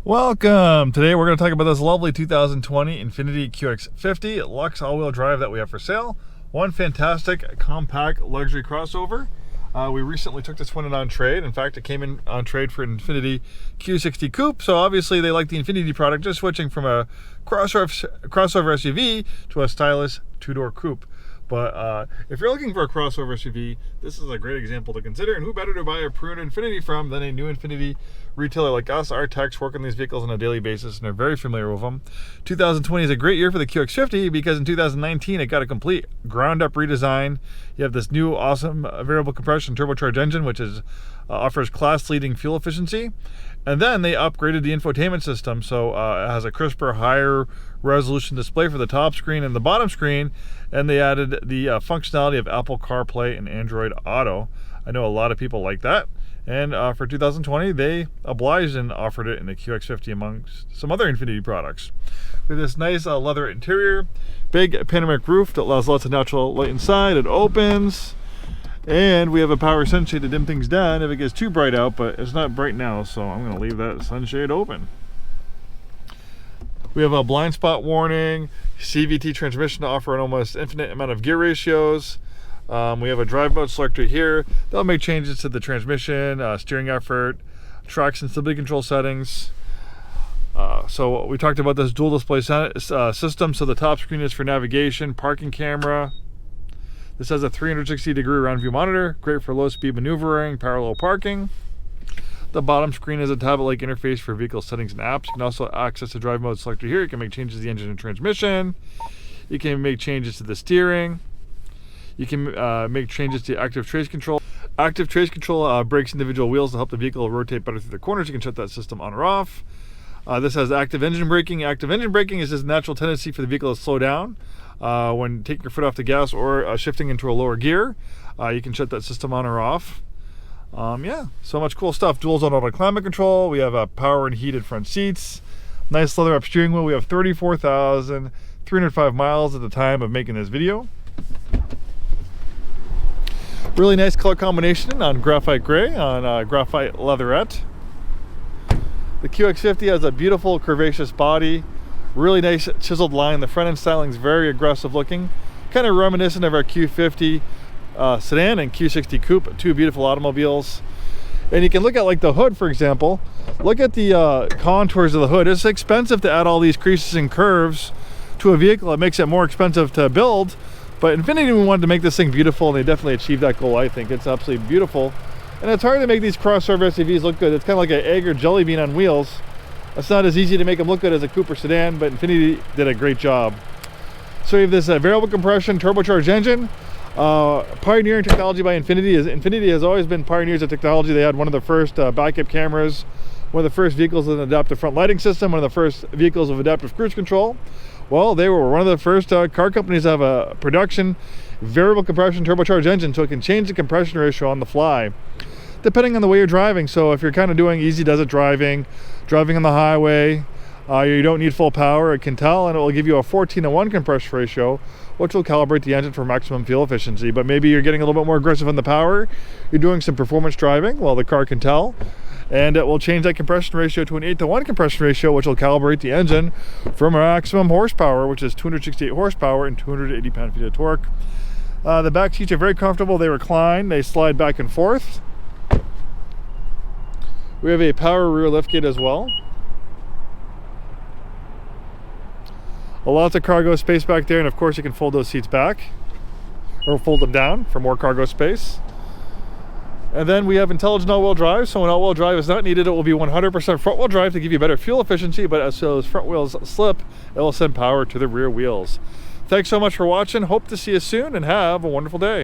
Welcome! Today we're going to talk about this lovely 2020 Infiniti QX50 Lux all-wheel drive that we have for sale. One fantastic compact luxury crossover. We recently took this one in on trade. In fact, it came in on trade for an Infiniti Q60 Coupe. So obviously they like the Infiniti product, just switching from a crossover SUV to a stylish two-door coupe. But if you're looking for a crossover SUV, this is a great example to consider. And who better to buy a pre-owned Infiniti from than a new Infiniti retailer like us? Our techs work on these vehicles on a daily basis and are very familiar with them. 2020 is a great year for the QX50 because in 2019 it got a complete ground-up redesign. You have this new awesome variable compression turbocharged engine, which offers class-leading fuel efficiency. And then they upgraded the infotainment system, so it has a crisper, higher resolution display for the top screen and the bottom screen, and they added the functionality of Apple CarPlay and Android Auto. I know a lot of people like that, and for 2020 they obliged and offered it in the QX50 amongst some other Infiniti products. With this nice leather interior, big panoramic roof that allows lots of natural light inside. It opens. And we have a power sunshade to dim things down if it gets too bright out, but it's not bright now, so I'm going to leave that sunshade open. We have a blind spot warning, CVT transmission to offer an almost infinite amount of gear ratios. We have a drive mode selector here. That'll make changes to the transmission, steering effort, traction stability control settings. So we talked about this dual display system. So the top screen is for navigation, parking camera. This has a 360-degree round view monitor, great for low-speed maneuvering, parallel parking. The bottom screen is a tablet-like interface for vehicle settings and apps. You can also access the drive mode selector here. You can make changes to the engine and transmission. You can make changes to the steering. You can make changes to active trace control. Active trace control brakes individual wheels to help the vehicle rotate better through the corners. You can shut that system on or off. This has active engine braking. Active engine braking is this natural tendency for the vehicle to slow down when taking your foot off the gas or shifting into a lower gear. You can shut that system on or off. Yeah, so much cool stuff. Dual zone auto climate control. We have power and heated front seats. Nice leather up steering wheel. We have 34,305 miles at the time of making this video. Really nice color combination on graphite gray on graphite leatherette. The QX50 has a beautiful curvaceous body, really nice chiseled line. The front end styling is very aggressive looking, kind of reminiscent of our Q50 sedan and Q60 Coupe, two beautiful automobiles. And you can look at like the hood, for example. Look at the contours of the hood. It's expensive to add all these creases and curves to a vehicle. It makes it more expensive to build, but Infiniti wanted to make this thing beautiful, and they definitely achieved that goal. I think it's absolutely beautiful. And it's hard to make these crossover SUVs look good. It's kind of like an egg or jelly bean on wheels. It's not as easy to make them look good as a coupe or sedan, but Infiniti did a great job. So you have this variable compression turbocharged engine. Pioneering technology by Infiniti. Infiniti has always been pioneers of technology. They had one of the first backup cameras, one of the first vehicles with an adaptive front lighting system, one of the first vehicles with adaptive cruise control. Well, they were one of the first car companies to have a production variable compression turbocharged engine, so it can change the compression ratio on the fly depending on the way you're driving. So if you're kind of doing easy does it driving on the highway, you don't need full power, it can tell, and it will give you a 14:1 compression ratio, which will calibrate the engine for maximum fuel efficiency. But maybe you're getting a little bit more aggressive on the power, you're doing some performance driving, well, the car can tell, and it will change that compression ratio to an 8:1 compression ratio, which will calibrate the engine for maximum horsepower, which is 268 horsepower and 280 pound-feet of torque. The back seats are very comfortable. They recline, they slide back and forth. We have a power rear liftgate as well. Lots of cargo space back there, and of course you can fold those seats back or fold them down for more cargo space. And then we have intelligent all-wheel drive. So when all-wheel drive is not needed, it will be 100% front-wheel drive to give you better fuel efficiency, but as those front wheels slip, it will send power to the rear wheels. Thanks so much for watching. Hope to see you soon, and have a wonderful day.